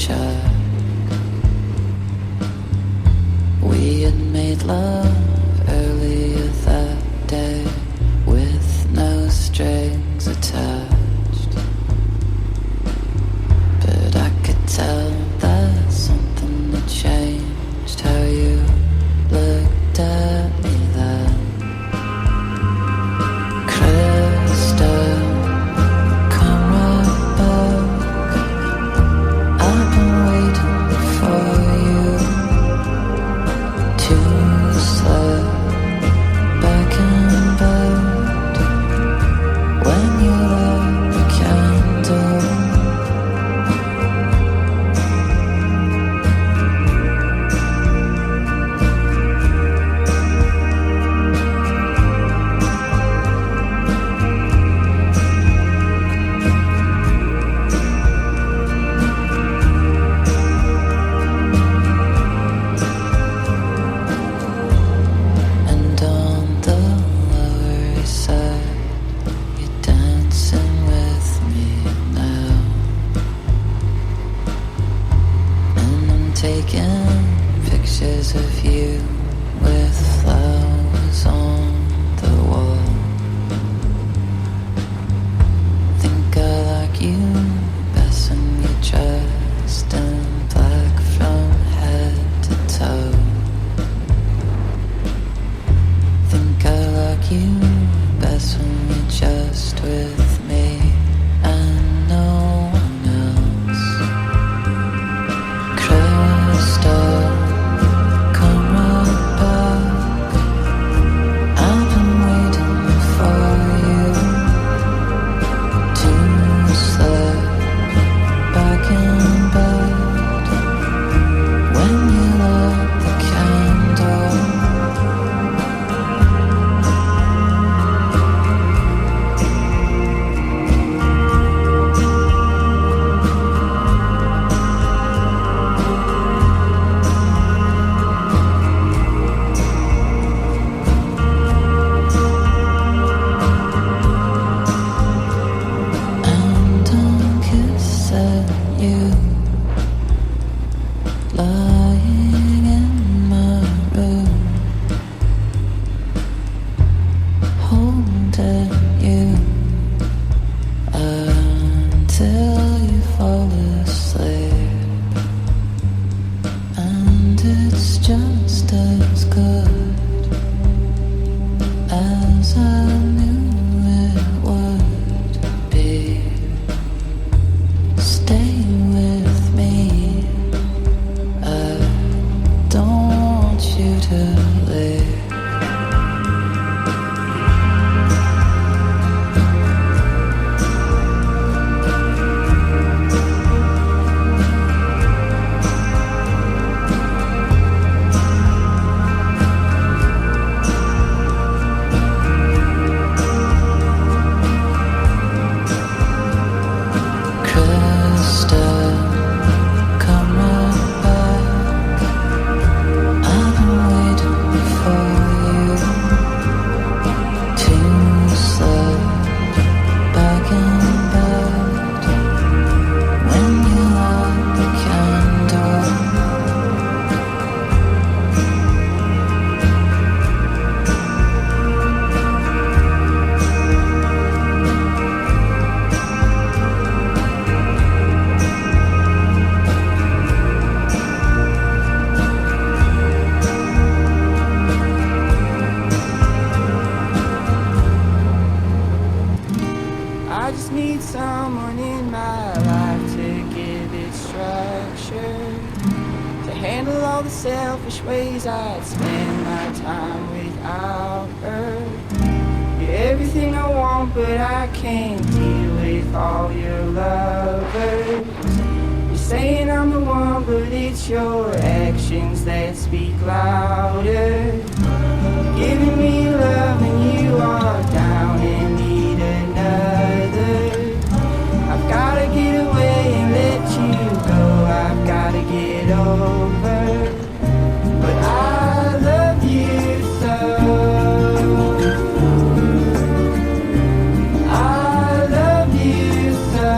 check. We had made love earlier that day with no strings attached, but I could tell that something had changed. How you looked at me then. Crystal, come right back. I've been waiting for you to slip back in bed when you light the candle. And on the Lower East Side, you're dancing with me now. And I'm taking pictures of you with flowers on the wall. Think I like you best when you're dressed in black from head to toe. Think I like you best when you're just with me and no one else. Crystal, come right back. I've been waiting for you to slip back in bed when you light the candle. And I'm kissing you, lying in my room, holding you until you fall asleep. And it's just as good as I knew it would be. Stay with me, I don't want you to leave. Crystal, come right back. I've been waiting for you to slip back in bed when you light the candle. I just need someone in my life to give it structure, to handle all the selfish ways I'd spend my time without her. You're everything I want, but I can't deal with all your lovers. You're saying I'm the one, but it's your actions that speak louder. You're giving me love and you are down and need another. I've gotta get away and let you go. I've gotta get over. But I love you so. I love you so.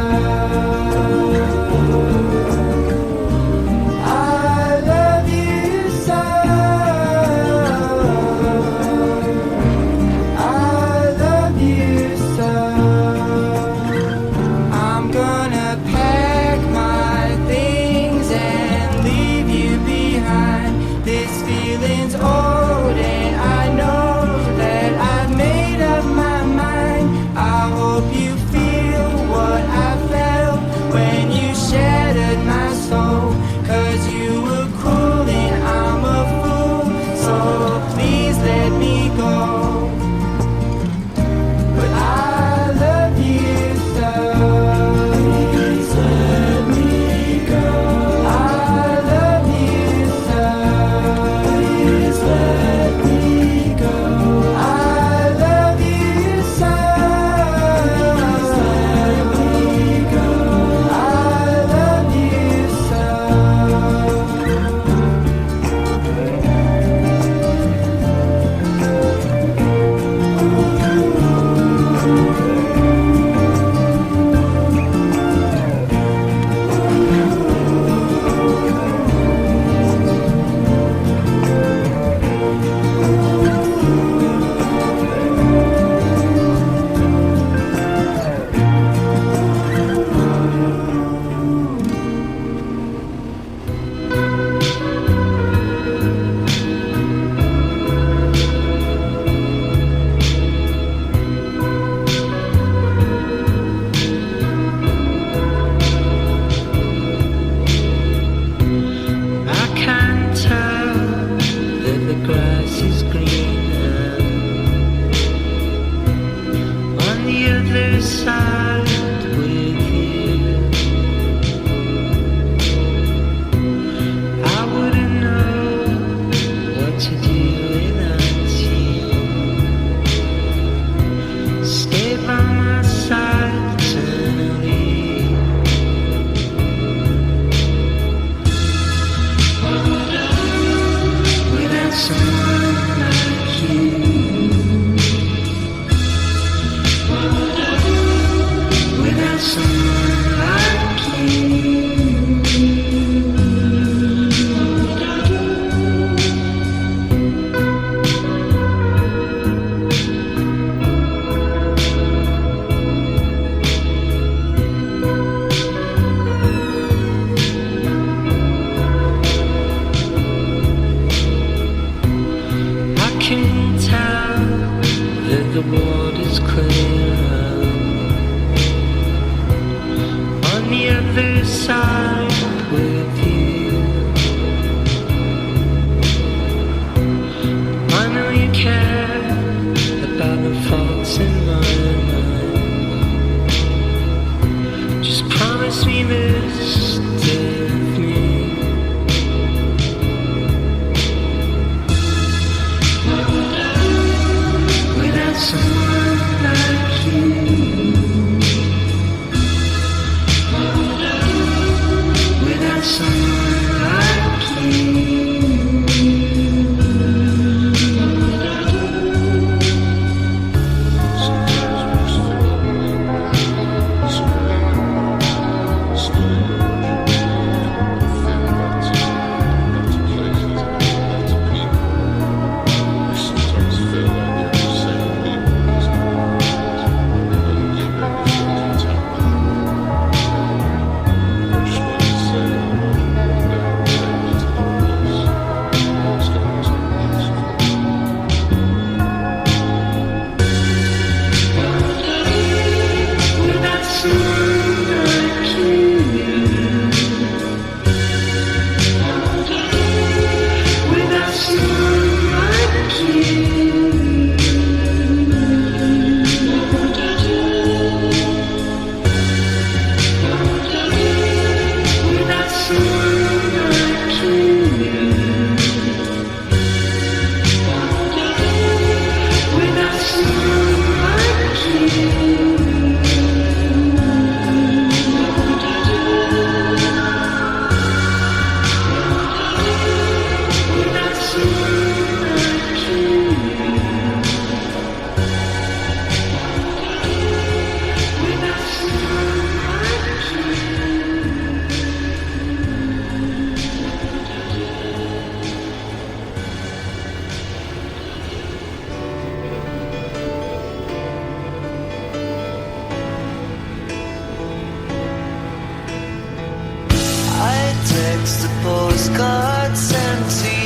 text, a postcard sent to